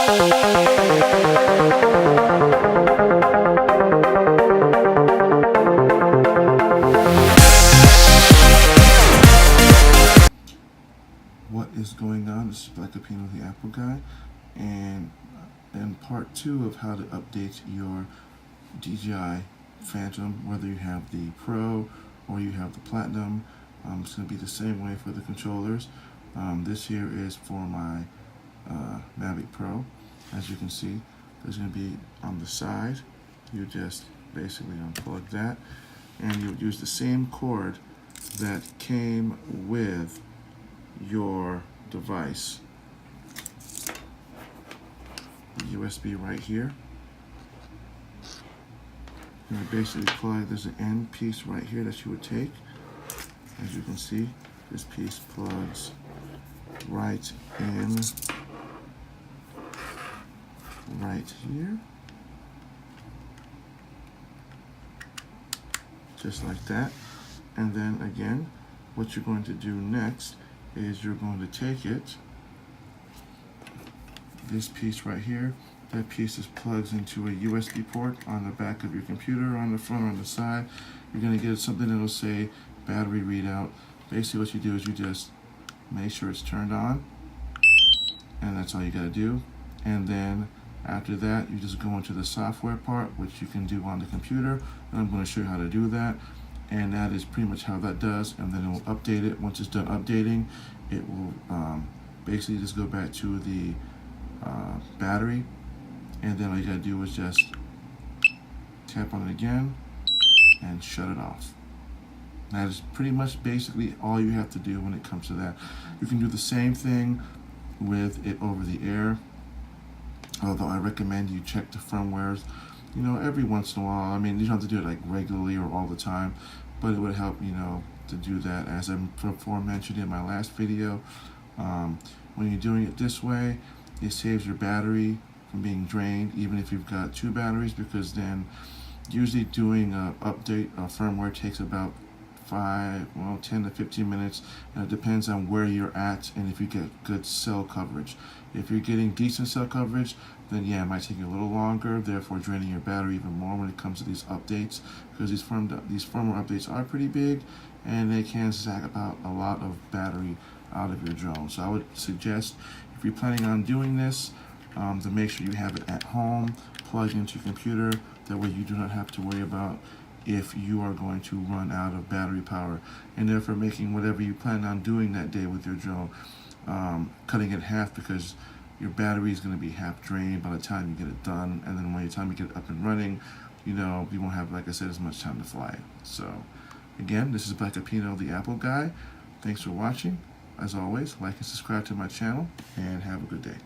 What is going on? This is Black Apino, the Apple guy, and in part 2 of how to update your DJI Phantom, whether you have the Pro or you have the Platinum. It's going to be the same way for the controllers. This here is for my Mavic Pro. As you can see, there's going to be on the side. You just basically unplug that, and you'll use the same cord that came with your device. The USB right here. And you basically plug, there's an end piece right here that you would take. As you can see, this piece plugs right in right here. Just like that. And then again, what you're going to do next is you're going to take it, this piece right here, that piece is plugs into a USB port on the back of your computer, on the front or on the side. You're going to get something that'll say battery readout. Basically what you do is you just make sure it's turned on, and that's all you got to do. And then after that, you just go into the software part, which you can do on the computer, and I'm going to show you how to do that. And that is pretty much how that does, and then it will update it. Once it's done updating, it will basically just go back to the battery, and then all you gotta do is just tap on it again and shut it off. That is pretty much basically all you have to do when it comes to that. You can do the same thing with it over the air, although I recommend you check the firmwares, you know, every once in a while. I mean, you don't have to do it like regularly or all the time, but it would help, you know, to do that. As I before mentioned in my last video, when you're doing it this way, it saves your battery from being drained, even if you've got 2 batteries, because then usually doing an update of firmware takes about 10 to 15 minutes, and it depends on where you're at and if you get good cell coverage. If you're getting decent cell coverage, then yeah, it might take you a little longer, therefore draining your battery even more when it comes to these updates, because these firmware updates are pretty big, and they can sack about a lot of battery out of your drone. So I would suggest, if you're planning on doing this, to make sure you have it at home, plugged into your computer. That way you do not have to worry about if you are going to run out of battery power, and therefore making whatever you plan on doing that day with your drone, cutting it in half, because your battery is going to be half drained by the time you get it done, and then by the time you get it up and running, you know, you won't have, like I said, as much time to fly. So again, this is Black Apino, the Apple guy. Thanks for watching. As always, like and subscribe to my channel, and have a good day.